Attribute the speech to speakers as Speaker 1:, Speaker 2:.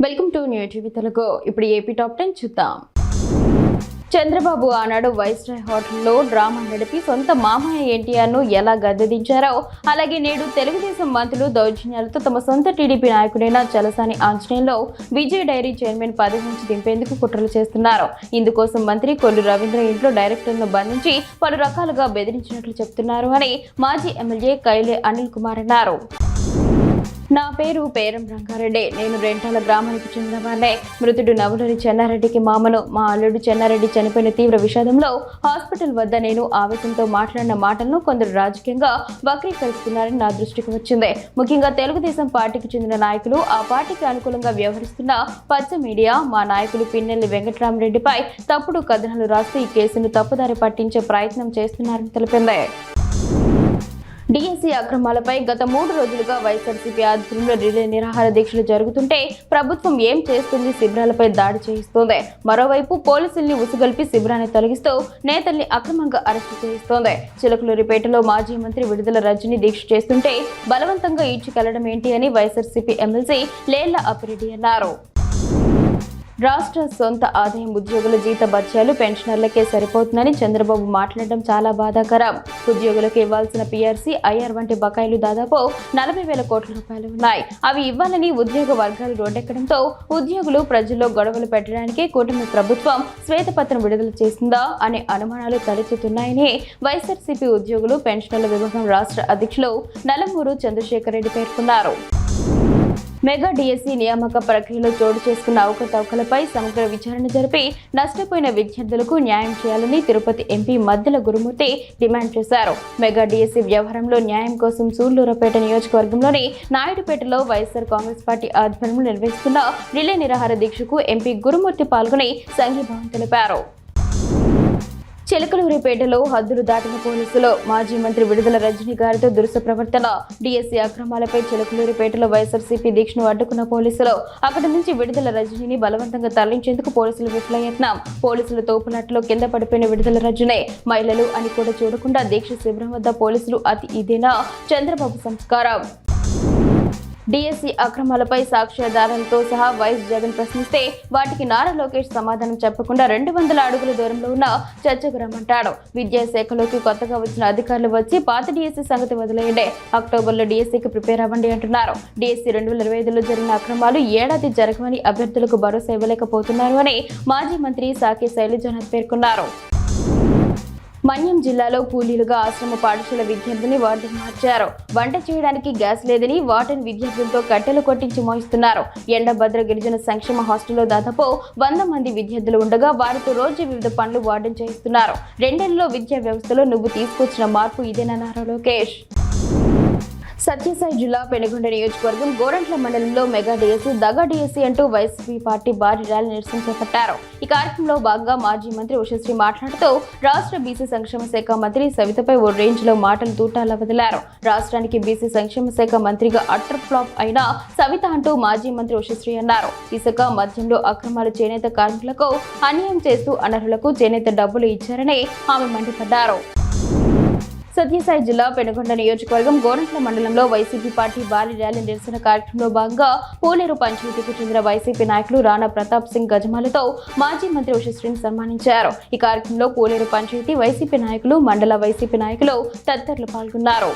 Speaker 1: Welcome to new TV Telugu. ఇప్పుడు AP top 10 చూద్దాం. చంద్రబాబు ఆనాడు వైస్రాయ్ హోటల్లో డ్రామా నడిపి సొంత మామయ్య ఎన్టీఆర్ను ఎలా గద్దెదించారో, అలాగే నేడు తెలుగుదేశం మంత్రులు దౌర్జన్యాలతో తమ సొంత టీడీపీ నాయకుడైన చలసాని ఆంజనేయులు విజయ్ డైరీ చైర్మన్ పదవి నుంచి దింపేందుకు కుట్రలు చేస్తున్నారు. ఇందుకోసం మంత్రి కొల్లు రవీంద్ర ఇంట్లో డైరెక్టర్ను బంధించి పలు రకాలుగా బెదిరించినట్లు చెప్తున్నారు అని మాజీ ఎమ్మెల్యే కైలే అనిల్ కుమార్ అన్నారు. నా పేరు పేరం రంగారెడ్డి. నేను రెంటాల గ్రామానికి చెందినవాడినే. మృతుడు నవలూరి చెన్నారెడ్డికి మామను. మా అల్లుడు చెన్నారెడ్డి చనిపోయిన తీవ్ర విషాదంలో హాస్పిటల్ వద్ద నేను ఆవేశంతో మాట్లాడిన మాటలను కొందరు రాజకీయంగా వక్రీకరిస్తున్నారని నా దృష్టికి వచ్చింది. ముఖ్యంగా తెలుగుదేశం పార్టీకి చెందిన నాయకులు, ఆ పార్టీకి అనుకూలంగా వ్యవహరిస్తున్న పచ్చ మీడియా మా నాయకులు పిన్నెల్లి వెంకటరామరెడ్డిపై తప్పుడు కథనాలు రాస్తూ ఈ కేసును తప్పుదారి పట్టించే ప్రయత్నం చేస్తున్నారని తెలిపింది. డిఎస్సి అక్రమాలపై గత 3 రోజులుగా వైఎస్ఆర్సీపీ ఆధ్వర్యంలో రిలే నిరాహార దీక్షలు జరుగుతుంటే ప్రభుత్వం ఏం చేస్తుంది? శిబిరాలపై దాడి చేయిస్తోంది. మరోవైపు పోలీసుల్ని ఉసుగొల్పి శిబిరాన్ని తొలగిస్తూ నేతల్ని అక్రమంగా అరెస్టు చేయిస్తోంది. చిలకలూరిపేటలో మాజీ మంత్రి విడుదల రజని దీక్ష చేస్తుంటే బలవంతంగా ఈడ్చుకెళ్లడం ఏంటి అని వైఎస్ఆర్సీపీ ఎమ్మెల్సీ లేళ్ల అప్పిరెడ్డి అన్నారు. రాష్ట్ర సొంత ఆదాయం ఉద్యోగుల జీత భత్యాలు పెన్షనర్లకే సరిపోతుందని చంద్రబాబు మాట్లాడడం చాలా బాధాకరం. ఉద్యోగులకు ఇవ్వాల్సిన పీఆర్సీ, ఐఆర్ వంటి బకాయిలు దాదాపు 40,000 కోట్ల రూపాయలు ఉన్నాయి. అవి ఇవ్వాలని ఉద్యోగ వర్గాలు రోడ్డెక్కడంతో ఉద్యోగులు ప్రజల్లో గొడవలు పెట్టడానికి కూటమి ప్రభుత్వం శ్వేతపత్రం విడుదల చేసిందా అనే అనుమానాలు తలెత్తుతున్నాయని వైఎస్ఆర్సీపీ ఉద్యోగులు పెన్షనర్ల విభాగం రాష్ట్ర అధ్యక్షులు నల్లమూరు చంద్రశేఖర్ రెడ్డి పేర్కొన్నారు. మెగా డిఎస్సి నియామక ప్రక్రియలో చోటు చేసుకున్న అవకతవకలపై సమగ్ర విచారణ జరిపి నష్టపోయిన విద్యార్థులకు న్యాయం చేయాలని తిరుపతి ఎంపీ మద్దెల గురుమూర్తి డిమాండ్ చేశారు. మెగా డిఎస్సి వ్యవహారంలో న్యాయం కోసం సూళ్లూరుపేట నియోజకవర్గంలోని నాయుడుపేటలో వైఎస్ఆర్ కాంగ్రెస్ పార్టీ ఆధ్వర్యంలో నిర్వహిస్తున్న రిలే నిరాహార దీక్షకు ఎంపీ గురుమూర్తి పాల్గొని సంఘీభావం తెలిపారు. చిలకలూరిపేటలో హద్దులు దాటిన పోలీసులు. మాజీ మంత్రి విడుదల రజని గారితో దురుసు ప్రవర్తన. డిఎస్సి అక్రమాలపై చిలకలూరిపేటలో వైఎస్ఆర్సీపీ దీక్షను అడ్డుకున్న పోలీసులు. అక్కడి నుంచి విడుదల రజనిని బలవంతంగా తరలించేందుకు పోలీసులు విఫలయత్నం. పోలీసుల తోపులాటలో కింద పడిపోయిన విడుదల రజనే మహిళలు అని కూడా చూడకుండా దీక్ష శిబిరం వద్ద పోలీసులు ఇదేనా చంద్రబాబు సంస్కారం? డిఎస్సి అక్రమాలపై సాక్ష్యాధారాలతో సహా వైఎస్ జగన్ ప్రశ్నిస్తే వాటికి నారా లోకేష్ సమాధానం చెప్పకుండా 200 అడుగుల దూరంలో ఉన్న చర్చకు రమ్మంటాడు. విద్యాశాఖలోకి కొత్తగా వచ్చిన అధికారులు వచ్చి పాత డిఎస్సి సంగతి వదిలేయండి, అక్టోబర్లో డిఎస్సికి ప్రిపేర్ అవ్వండి అంటున్నారు. డిఎస్సి 2025లో జరిగిన అక్రమాలు ఏడాది జరగవని అభ్యర్థులకు భరోసా ఇవ్వలేకపోతున్నారు అని మాజీ మంత్రి సాకే శైలజనాథ్ పేర్కొన్నారు. మన్యం జిల్లాలో కూలీలుగా ఆశ్రమ పాఠశాల విద్యార్థిని వార్డెన్ మార్చారు. వంట చేయడానికి గ్యాస్ లేదని వార్డెన్ విద్యార్థులతో కట్టెలు కొట్టించి మోయిస్తున్నారు. ఎండభద్ర గిరిజన సంక్షేమ హాస్టల్లో దాదాపు 100 మంది విద్యార్థులు ఉండగా వారితో రోజు వివిధ పనులు వార్డెన్ చేయిస్తున్నారు. 2 ఏళ్లలో విద్యా వ్యవస్థలో నువ్వు తీసుకొచ్చిన మార్పు ఇదేనన్నారు లోకేష్. సత్యసాయి జిల్లా పెనుగొండ నియోజకవర్గం గోరంట్ల మండలంలో మెగా డిఎస్సి, దగా డిఎస్సి అంటూ వైసీపీ పార్టీ భారీ ర్యాలీ నిరసన చేపట్టారు. ఈ కార్యక్రమంలో భాగంగా మాజీ మంత్రి ఉషశ్రీ మాట్లాడుతూ రాష్ట్ర బీసీ సంక్షేమ శాఖ మంత్రి సవితపై ఓ రేంజ్ లో మాటలు తూటాలా వదిలారు. రాష్ట్రానికి బీసీ సంక్షేమ శాఖ మంత్రిగా అట్టర్ ఫ్లాప్ అయిన సవిత అంటూ మాజీ మంత్రి ఉషశ్రీ అన్నారు. ఇసుక, మద్యంలో అక్రమాలు చేనేత కార్మికులకు అన్యాయం చేస్తూ అనర్హులకు చేనేత డబ్బులు ఇచ్చారని ఆమె మండిపడ్డారు. సత్యసాయి జిల్లా పెనుగొండ నియోజకవర్గం గోరంట్ల మండలంలో వైసీపీ పార్టీ భారీ ర్యాలీ నిరసన కార్యక్రమంలో భాగంగా పోలేరు పంచాయతీకి చెందిన వైసీపీ నాయకులు రాణా ప్రతాప్ సింగ్ గజమాలతో మాజీ మంత్రి ఉషశ్రీని సన్మానించారు. ఈ కార్యక్రమంలో పోలేరు పంచాయతీ వైసీపీ నాయకులు, మండల వైసీపీ నాయకులు తదితరులు పాల్గొన్నారు.